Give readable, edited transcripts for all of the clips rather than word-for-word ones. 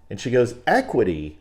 And she goes, equity.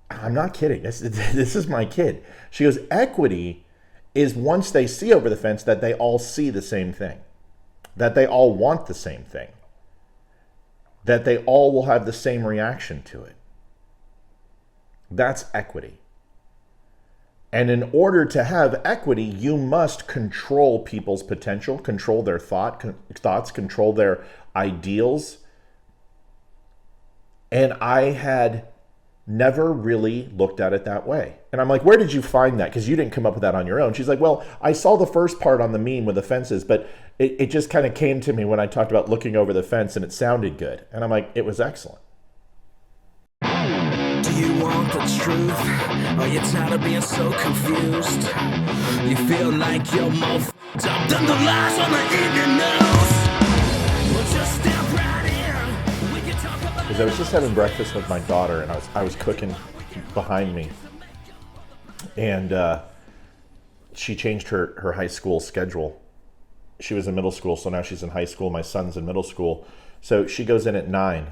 I'm not kidding. This is my kid. She goes, equity is once they see over the fence that they all see the same thing, that they all want the same thing, that they all will have the same reaction to it. That's equity. And in order to have equity, you must control people's potential, control their thoughts, control their ideals. And I had never really looked at it that way. And I'm like, where did you find that? Because you didn't come up with that on your own. She's like, well, I saw the first part on the meme with the fences, but it just kind of came to me when I talked about looking over the fence and it sounded good. And I'm like, it was excellent. Do you want the truth? Are you tired of being so confused? You feel like you're more f***ed up than the lies on the evening news? Well, just step right in. We can talk about Because I was just having breakfast with my daughter, and I was cooking behind me, and she changed her high school schedule. She was in middle school, so now she's in high school. My son's in middle school, so she goes in at 9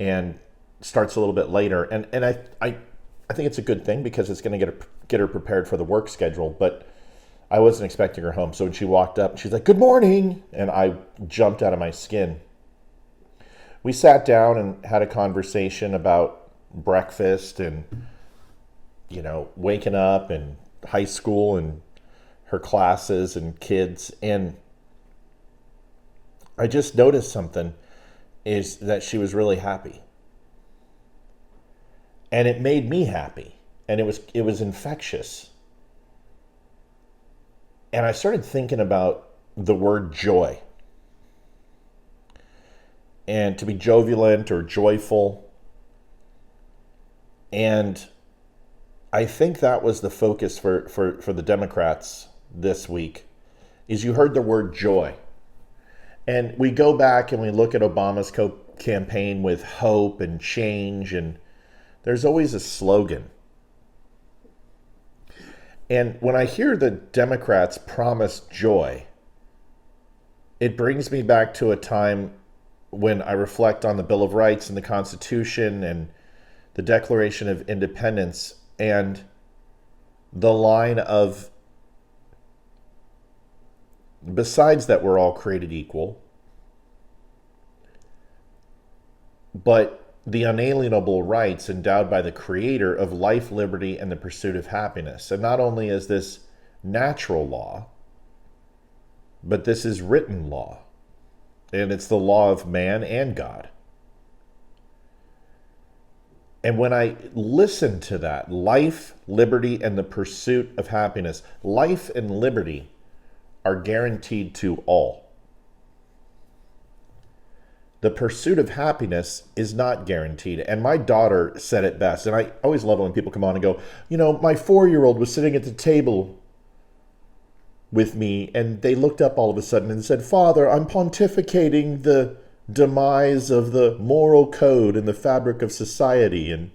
and starts a little bit later. And I think it's a good thing because it's going to get her prepared for the work schedule. But I wasn't expecting her home, so when she walked up, she's like, "Good morning," and I jumped out of my skin. We sat down and had a conversation about breakfast and, waking up and high school and her classes and kids. And I just noticed something, is that she was really happy. And it made me happy. And it was infectious. And I started thinking about the word joy. And to be jovial or joyful. And I think that was the focus for the Democrats this week, is you heard the word joy. And we go back and we look at Obama's campaign with hope and change, and there's always a slogan. And when I hear the Democrats promise joy, it brings me back to a time when I reflect on the Bill of Rights and the Constitution and the Declaration of Independence and the line of, besides that we're all created equal, but the unalienable rights endowed by the Creator of life, liberty, and the pursuit of happiness. And not only is this natural law, but this is written law. And it's the law of man and God. And when I listen to that, life, liberty, and the pursuit of happiness, life and liberty are guaranteed to all. The pursuit of happiness is not guaranteed. And my daughter said it best. And I always love it when people come on and go, my 4-year-old was sitting at the table with me, and they looked up all of a sudden and said, "Father, I'm pontificating the demise of the moral code and the fabric of society. And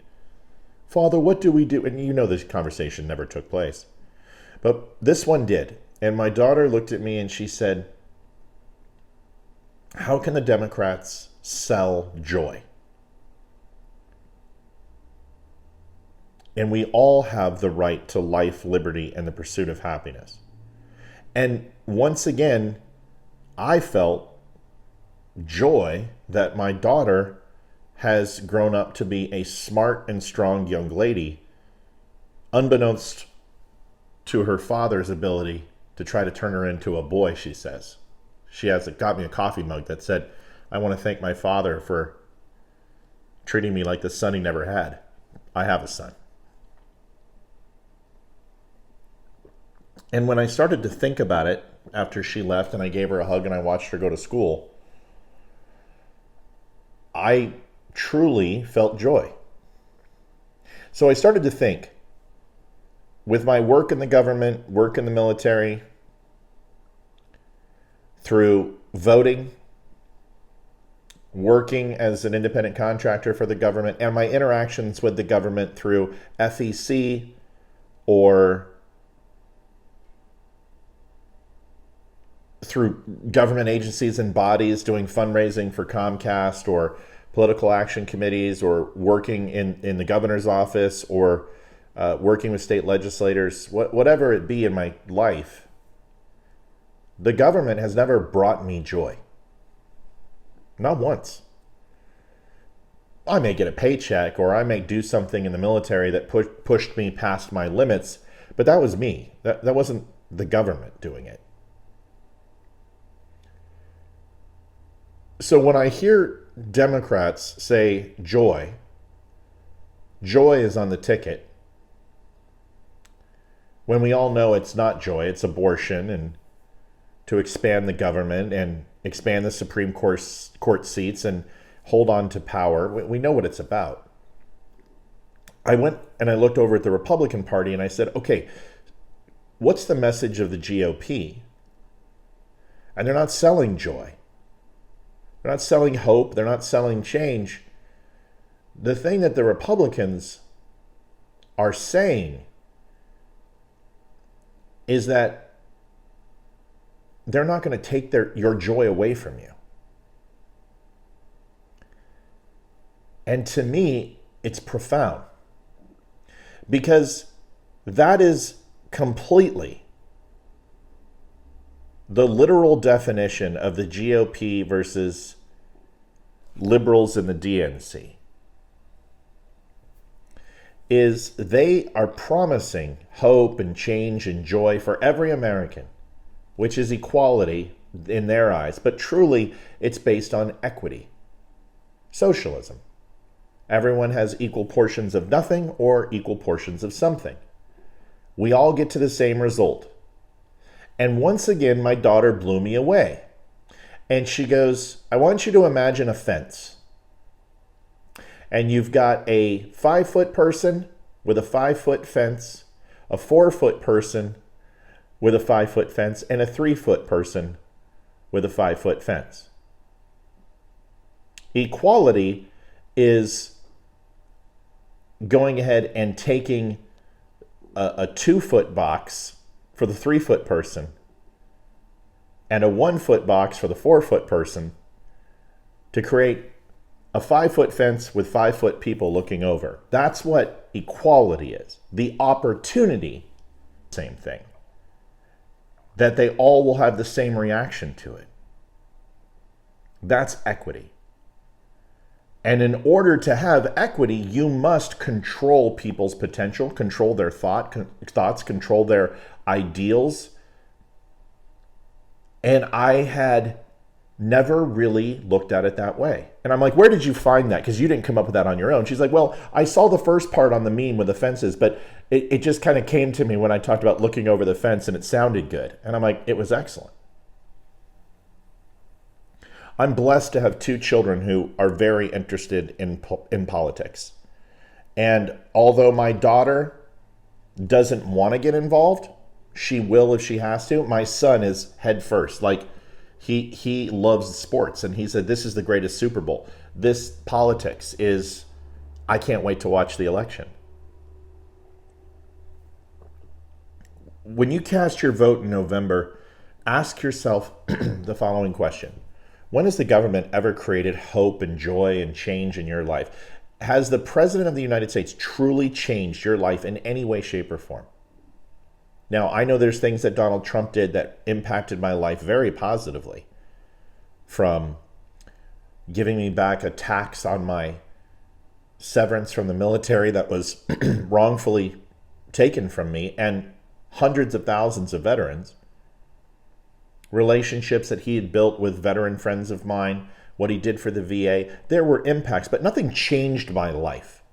Father, what do we do?" And this conversation never took place. But this one did. And my daughter looked at me and she said, "How can the Democrats sell joy? And we all have the right to life, liberty, and the pursuit of happiness." And once again, I felt joy that my daughter has grown up to be a smart and strong young lady, unbeknownst to her father's ability to try to turn her into a boy, she says. She got me a coffee mug that said, "I want to thank my father for treating me like the son he never had. I have a son." And when I started to think about it after she left and I gave her a hug and I watched her go to school, I truly felt joy. So I started to think, with my work in the government, work in the military, through voting, working as an independent contractor for the government, and my interactions with the government through FEC or through government agencies and bodies doing fundraising for Comcast, or political action committees, or working in the governor's office, or working with state legislators, whatever it be in my life, the government has never brought me joy. Not once. I may get a paycheck, or I may do something in the military that pushed me past my limits, but that was me. That wasn't the government doing it. So when I hear Democrats say joy is on the ticket, when we all know it's not joy, it's abortion, and to expand the government and expand the Supreme Court seats and hold on to power. We know what it's about. I went and I looked over at the Republican Party and I said, okay, what's the message of the GOP? And they're not selling joy. They're not selling hope. They're not selling change. The thing that the Republicans are saying is that they're not going to take your joy away from you. And to me, it's profound, because that is completely the literal definition of the GOP versus liberals in the DNC. Is they are promising hope and change and joy for every American, which is equality in their eyes, but truly it's based on equity. Socialism. Everyone has equal portions of nothing or equal portions of something. We all get to the same result. And once again, my daughter blew me away. And she goes, I want you to imagine a fence. And you've got a 5-foot person with a 5-foot fence, a 4-foot person with a 5-foot fence, and a 3-foot person with a 5-foot fence. Equality is going ahead and taking a 2-foot box for the 3-foot person and a 1-foot box for the 4-foot person to create a 5-foot fence with 5-foot people looking over. That's what equality is. The opportunity, same thing. That they all will have the same reaction to it. That's equity. And in order to have equity, you must control people's potential, control their thoughts, control their ideals. And I had never really looked at it that way. And I'm like, where did you find that? Because you didn't come up with that on your own. She's like, well, I saw the first part on the meme with the fences, but it just kind of came to me when I talked about looking over the fence, and it sounded good. And I'm like, it was excellent. I'm blessed to have 2 children who are very interested in politics. And although my daughter doesn't want to get involved, she will if she has to. My son is head first. Like, he loves sports, and he said, this is the greatest Super Bowl. This politics is, I can't wait to watch the election. When you cast your vote in November, ask yourself the following question. When has the government ever created hope and joy and change in your life? Has the President of the United States truly changed your life in any way, shape, or form? Now, I know there's things that Donald Trump did that impacted my life very positively, from giving me back a tax on my severance from the military that was wrongfully taken from me, and hundreds of thousands of veterans, relationships that he had built with veteran friends of mine, what he did for the VA. There were impacts, but nothing changed my life.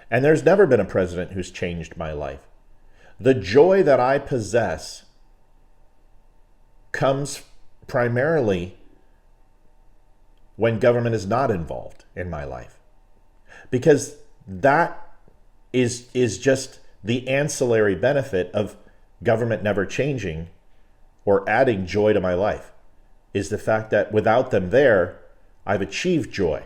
And there's never been a president who's changed my life. The joy that I possess comes primarily when government is not involved in my life. Because that is just the ancillary benefit of government never changing or adding joy to my life, is the fact that without them there, I've achieved joy.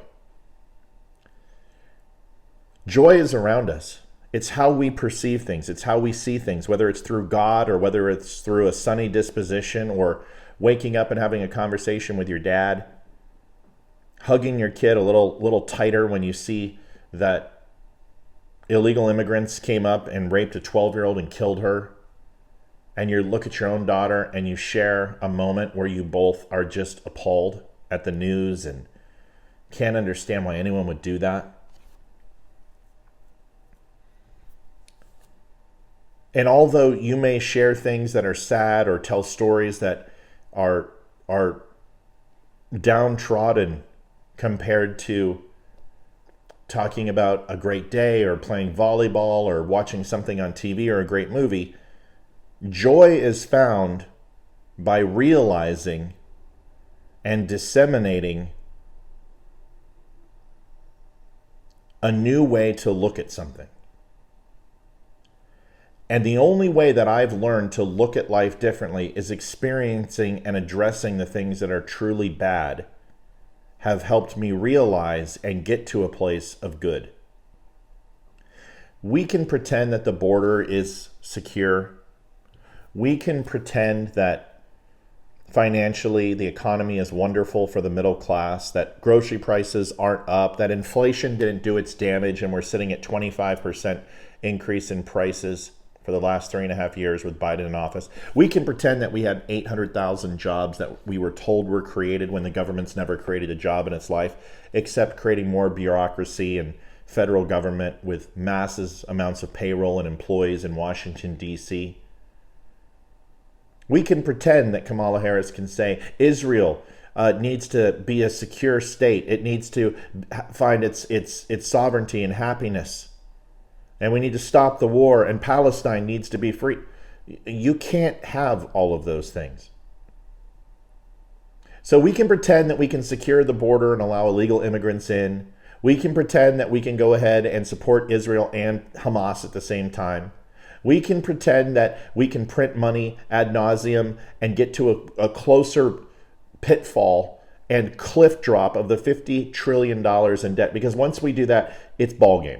Joy is around us. It's how we perceive things. It's how we see things, whether it's through God or whether it's through a sunny disposition or waking up and having a conversation with your dad, hugging your kid a little tighter when you see that illegal immigrants came up and raped a 12-year-old and killed her, and you look at your own daughter and you share a moment where you both are just appalled at the news and can't understand why anyone would do that. And although you may share things that are sad or tell stories that are downtrodden compared to talking about a great day or playing volleyball or watching something on TV or a great movie, joy is found by realizing and disseminating a new way to look at something. And the only way that I've learned to look at life differently is experiencing and addressing the things that are truly bad have helped me realize and get to a place of good. We can pretend that the border is secure. We can pretend that financially the economy is wonderful for the middle class, that grocery prices aren't up, that inflation didn't do its damage and we're sitting at 25% increase in prices for the last 3.5 years with Biden in office. We can pretend that we had 800,000 jobs that we were told were created when the government's never created a job in its life, except creating more bureaucracy and federal government with massive amounts of payroll and employees in Washington, D.C. We can pretend that Kamala Harris can say Israel needs to be a secure state. It needs to find its sovereignty and happiness. And we need to stop the war, and Palestine needs to be free. You can't have all of those things. So we can pretend that we can secure the border and allow illegal immigrants in. We can pretend that we can go ahead and support Israel and Hamas at the same time. We can pretend that we can print money ad nauseum and get to a closer pitfall and cliff drop of the $50 trillion in debt. Because once we do that, it's ball game.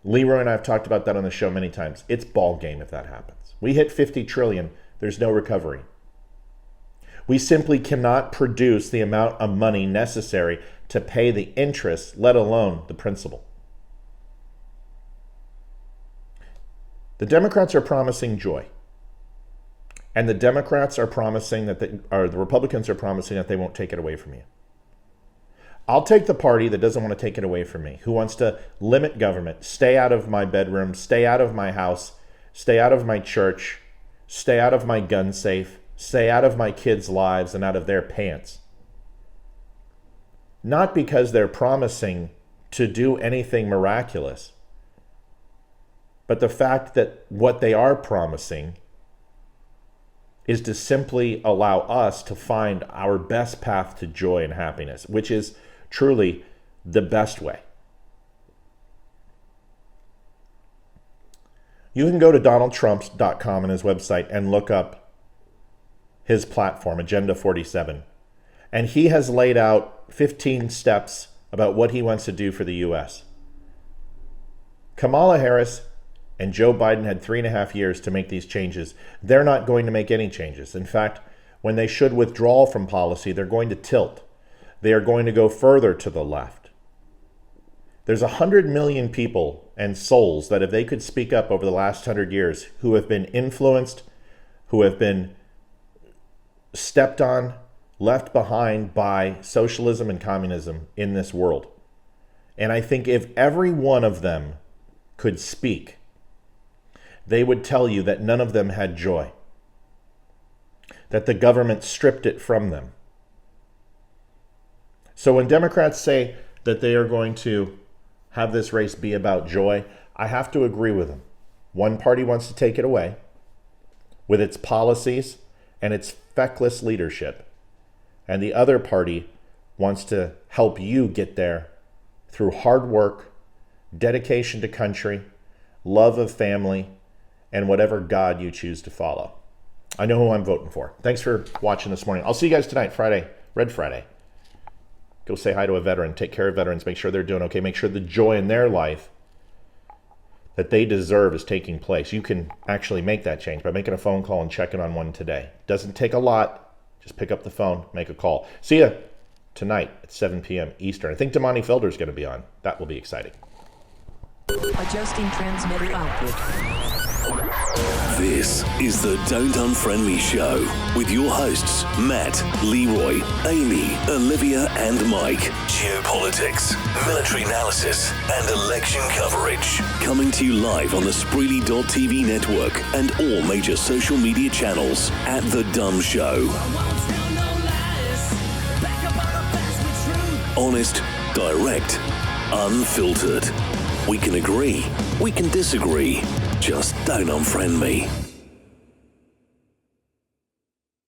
Leroy and I have talked about that on the show many times. It's ball game if that happens. We hit 50 trillion, there's no recovery. We simply cannot produce the amount of money necessary to pay the interest, let alone the principal. The Democrats are promising joy. And the Democrats are promising that the Republicans are promising that they won't take it away from you. I'll take the party that doesn't want to take it away from me, who wants to limit government, stay out of my bedroom, stay out of my house, stay out of my church, stay out of my gun safe, stay out of my kids' lives and out of their pants. Not because they're promising to do anything miraculous, but the fact that what they are promising is to simply allow us to find our best path to joy and happiness, which is truly the best way. You can go to donaldtrump.com and his website and look up his platform, Agenda 47. And he has laid out 15 steps about what he wants to do for the U.S. Kamala Harris and Joe Biden had 3.5 years to make these changes. They're not going to make any changes. In fact, when they should withdraw from policy, they're going to tilt. They are going to go further to the left. There's 100 million people and souls that if they could speak up over the last 100 years who have been influenced, who have been stepped on, left behind by socialism and communism in this world. And I think if every one of them could speak, they would tell you that none of them had joy, that the government stripped it from them. So when Democrats say that they are going to have this race be about joy, I have to agree with them. One party wants to take it away with its policies and its feckless leadership, and the other party wants to help you get there through hard work, dedication to country, love of family, and whatever God you choose to follow. I know who I'm voting for. Thanks for watching this morning. I'll see you guys tonight, Friday, Red Friday. Go say hi to a veteran. Take care of veterans. Make sure they're doing okay. Make sure the joy in their life that they deserve is taking place. You can actually make that change by making a phone call and checking on one today. Doesn't take a lot. Just pick up the phone, make a call. See ya tonight at 7 p.m. Eastern. I think Damani Felder is going to be on. That will be exciting. Adjusting transmitter output. This is the Don't Unfriend Me Show with your hosts, Matt, Leroy, Amy, Olivia, and Mike. Geopolitics, military analysis, and election coverage. Coming to you live on the Spreely.tv network and all major social media channels at the DUM Show. Honest, direct, unfiltered. We can agree, we can disagree. Just don't unfriend me.